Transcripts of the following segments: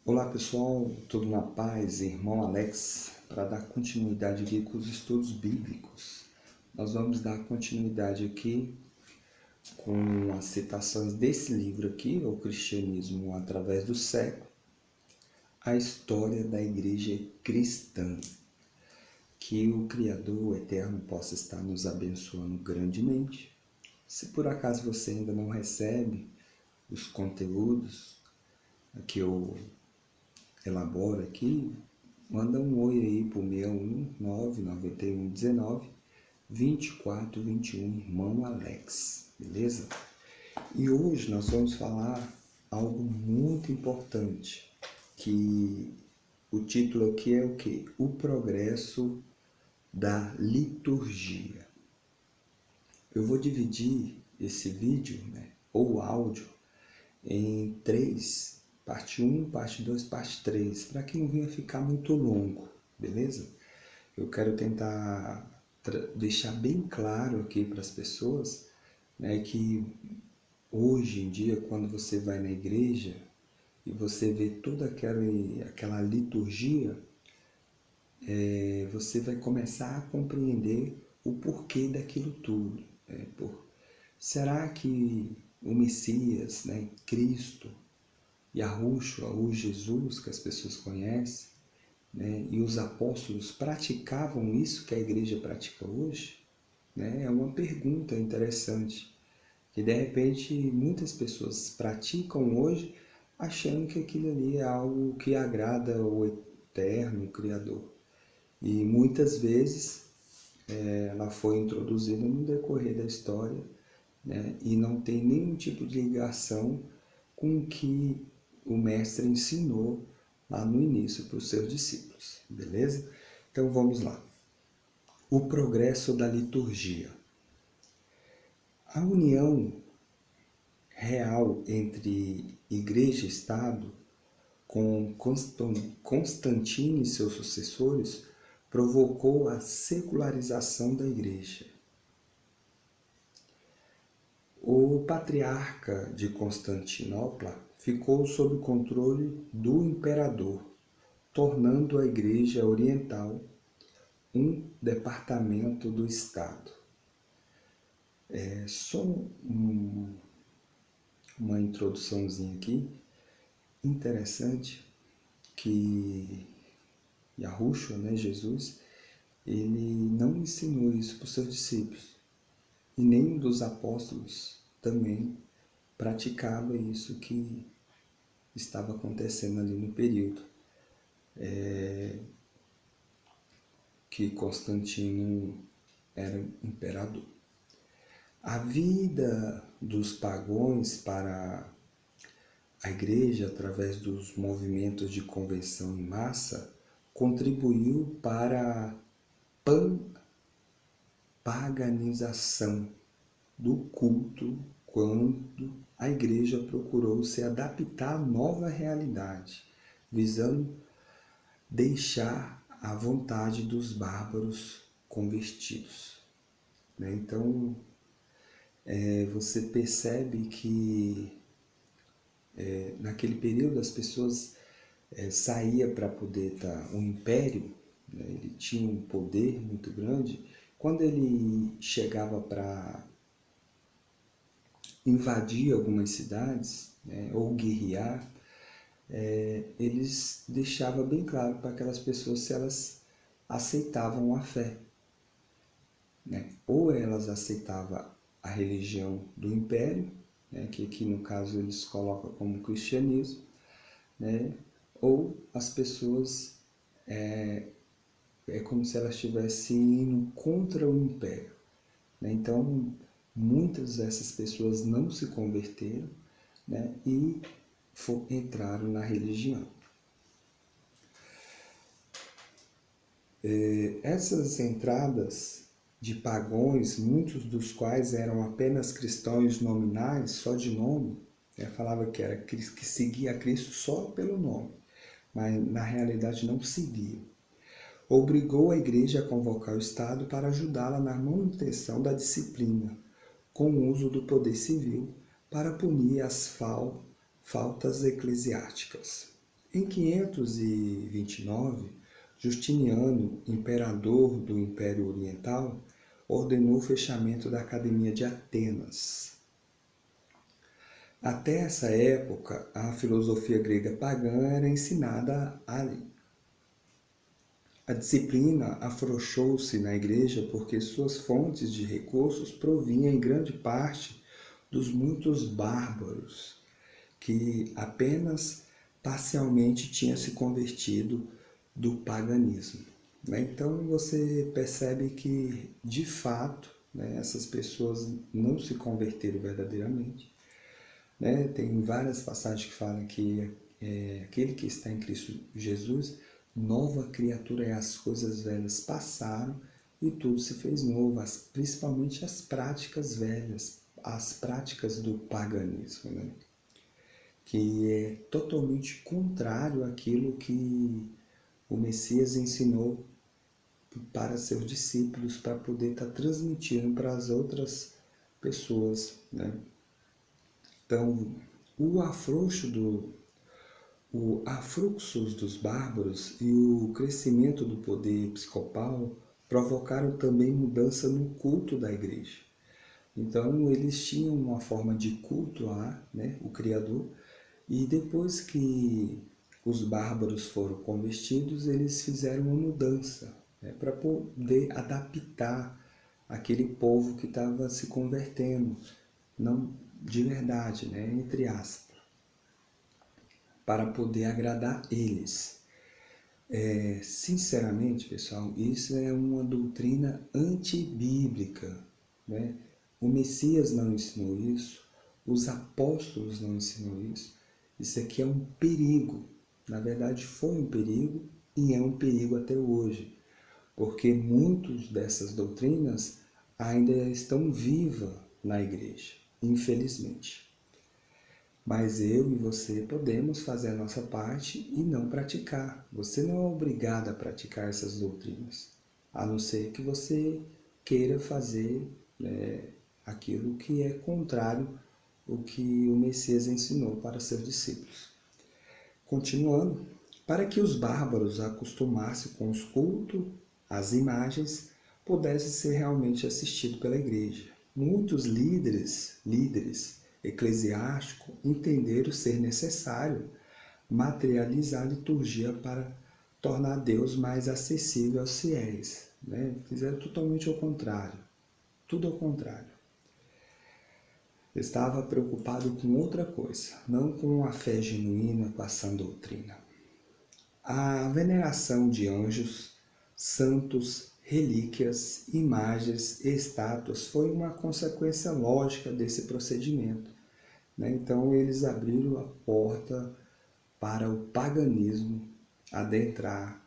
Olá pessoal, tudo na paz? Irmão Alex, para dar continuidade aqui com os estudos bíblicos. Nós vamos dar continuidade aqui com as citações desse livro aqui, O Cristianismo através do século, a história da igreja cristã. Que o Criador o Eterno possa estar nos abençoando grandemente. Se por acaso você ainda não recebe os conteúdos que eu elaboro aqui, manda um oi aí pro 61991192421, irmão Alex, beleza? E hoje nós vamos falar algo muito importante, que o título aqui é o quê? O progresso da liturgia. Eu vou dividir esse vídeo, ou áudio, em três, parte 1, parte 2, parte 3, para que não venha ficar muito longo, beleza? Eu quero tentar deixar bem claro aqui para as pessoas, que hoje em dia, quando você vai na igreja e você vê toda aquela liturgia, você vai começar a compreender o porquê daquilo tudo. Será que o Messias, Cristo, Yahushua, ou Jesus, que as pessoas conhecem, e os apóstolos praticavam isso que a igreja pratica hoje? É uma pergunta interessante, que de repente muitas pessoas praticam hoje achando que aquilo ali é algo que agrada ao eterno Criador. E muitas vezes ela foi introduzida no decorrer da história, e não tem nenhum tipo de ligação com o que o mestre ensinou lá no início para os seus discípulos, beleza? Então vamos lá. O progresso da liturgia. A união real entre igreja e Estado, com Constantino e seus sucessores, provocou a secularização da igreja. O patriarca de Constantinopla ficou sob controle do imperador, tornando a Igreja Oriental um departamento do Estado. Só uma introduçãozinha aqui, interessante, que Yahushua, Jesus, ele não ensinou isso para os seus discípulos. E nenhum dos apóstolos também praticava isso que estava acontecendo ali no período que Constantino era imperador. A vida dos pagãos para a igreja, através dos movimentos de conversão em massa, contribuiu para a paganização do culto, quando a igreja procurou se adaptar à nova realidade, visando deixar a vontade dos bárbaros convertidos. Então, você percebe que naquele período as pessoas saíam para poder estar um império, ele tinha um poder muito grande. Quando ele chegava para invadir algumas cidades, ou guerrear, eles deixavam bem claro para aquelas pessoas se elas aceitavam a fé. Ou elas aceitavam a religião do império, que aqui no caso eles colocam como cristianismo, ou as pessoas é como se elas estivessem indo contra o império. Então, muitas dessas pessoas não se converteram, e entraram na religião. Essas entradas de pagãos, muitos dos quais eram apenas cristãos nominais, só de nome, falava que seguia a Cristo só pelo nome, mas na realidade não seguia. Obrigou a igreja a convocar o Estado para ajudá-la na manutenção da disciplina, com o uso do poder civil para punir as faltas eclesiásticas. Em 529, Justiniano, imperador do Império Oriental, ordenou o fechamento da Academia de Atenas. Até essa época, a filosofia grega pagã era ensinada ali. A disciplina afrouxou-se na igreja porque suas fontes de recursos provinham em grande parte dos muitos bárbaros que apenas parcialmente tinham se convertido do paganismo. Então você percebe que, de fato, essas pessoas não se converteram verdadeiramente. Tem várias passagens que falam que aquele que está em Cristo Jesus, nova criatura é, as coisas velhas passaram e tudo se fez novo, principalmente as práticas velhas, as práticas do paganismo, que é totalmente contrário àquilo que o Messias ensinou para seus discípulos, para poder estar transmitindo para as outras pessoas. Então, o afluxos dos bárbaros e o crescimento do poder episcopal provocaram também mudança no culto da igreja. Então, eles tinham uma forma de cultuar, o Criador, e depois que os bárbaros foram convertidos, eles fizeram uma mudança para poder adaptar aquele povo que estava se convertendo, não de verdade, entre aspas, para poder agradar eles. Sinceramente, pessoal, isso é uma doutrina antibíblica. O Messias não ensinou isso, os apóstolos não ensinam isso. Isso aqui é um perigo. Na verdade, foi um perigo e é um perigo até hoje, porque muitas dessas doutrinas ainda estão vivas na igreja, infelizmente. Mas eu e você podemos fazer a nossa parte e não praticar. Você não é obrigado a praticar essas doutrinas, a não ser que você queira fazer aquilo que é contrário ao que o Messias ensinou para seus discípulos. Continuando, para que os bárbaros acostumassem com os cultos, as imagens, pudessem ser realmente assistidos pela igreja. Muitos líderes eclesiásticos entenderam ser necessário materializar a liturgia para tornar Deus mais acessível aos fiéis. Fizeram totalmente ao contrário, tudo ao contrário. Estava preocupado com outra coisa, não com a fé genuína, com a sã doutrina. A veneração de anjos, santos, relíquias, imagens e estátuas foi uma consequência lógica desse procedimento. Então eles abriram a porta para o paganismo adentrar.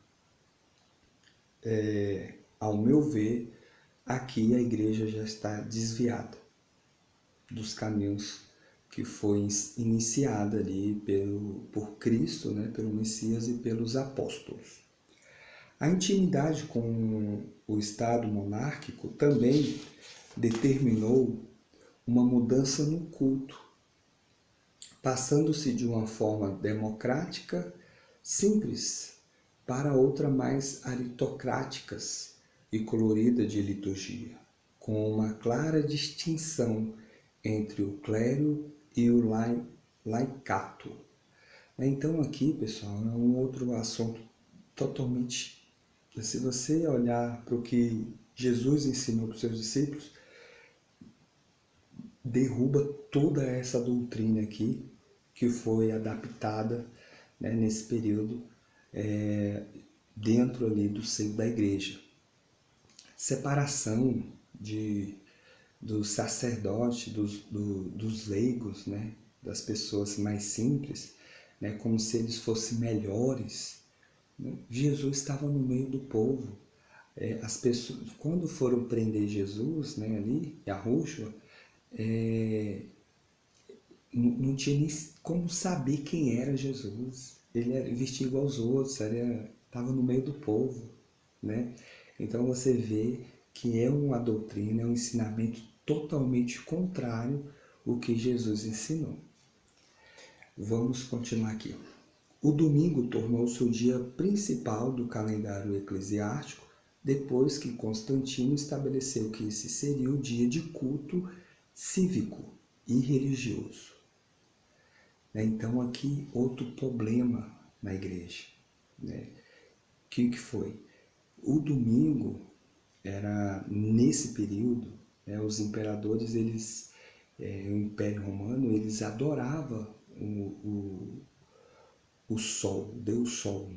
Ao meu ver, aqui a igreja já está desviada dos caminhos que foi iniciada ali por Cristo, pelo Messias e pelos apóstolos. A intimidade com o Estado monárquico também determinou uma mudança no culto, passando-se de uma forma democrática, simples, para outra mais aristocráticas e colorida de liturgia, com uma clara distinção entre o clero e o laicato. Então aqui, pessoal, é um outro assunto totalmente... Se você olhar para o que Jesus ensinou para os seus discípulos, derruba toda essa doutrina aqui, que foi adaptada nesse período, dentro ali do seio da igreja. Separação dos sacerdotes, dos leigos, das pessoas mais simples, como se eles fossem melhores. Jesus estava no meio do povo. As pessoas, quando foram prender Jesus, ali, em Arrucho, não tinha nem como saber quem era Jesus. Ele era vestido igual aos outros, estava no meio do povo. Então você vê que é uma doutrina, é um ensinamento totalmente contrário ao que Jesus ensinou. Vamos continuar aqui. O domingo tornou-se o dia principal do calendário eclesiástico, depois que Constantino estabeleceu que esse seria o dia de culto cívico e religioso. Então aqui outro problema na igreja. O que foi? O domingo era, nesse período, os imperadores, o Império Romano, eles adoravam o Sol, Deus Sol,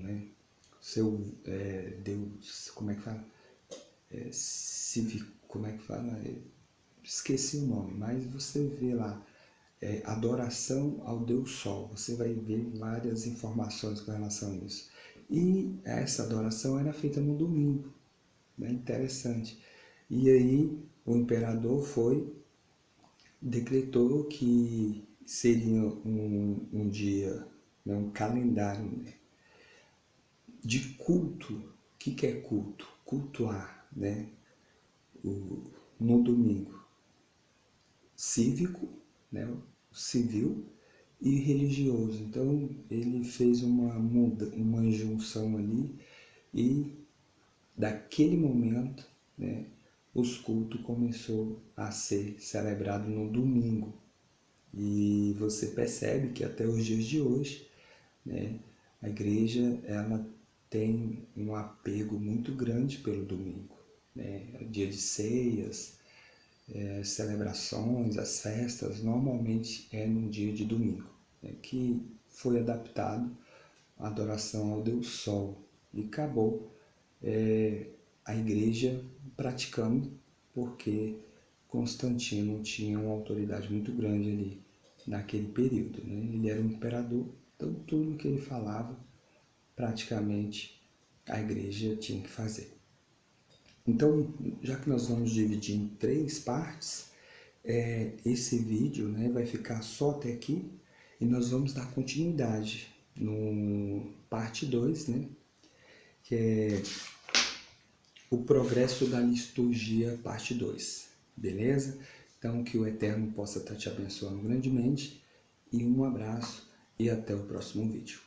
Deus, como é que fala? Como é que fala? Esqueci o nome, mas você vê lá, adoração ao Deus Sol, você vai ver várias informações com relação a isso. E essa adoração era feita no domingo, interessante. E aí o imperador decretou que seria um dia, um calendário de culto. O que é culto? Cultuar, no domingo. Cívico, civil e religioso. Então ele fez uma junção ali e daquele momento, os cultos começou a ser celebrado no domingo. E você percebe que até os dias de hoje, a igreja ela tem um apego muito grande pelo domingo. Dia de ceias, celebrações, as festas, normalmente é no dia de domingo, que foi adaptado a adoração ao Deus Sol. E acabou a igreja praticando, porque Constantino tinha uma autoridade muito grande ali naquele período. Ele era um imperador, então tudo que ele falava, praticamente a igreja tinha que fazer. Então, já que nós vamos dividir em 3 partes, esse vídeo vai ficar só até aqui e nós vamos dar continuidade no parte 2, que é o progresso da liturgia, parte 2, beleza? Então, que o Eterno possa estar te abençoando grandemente, e um abraço e até o próximo vídeo.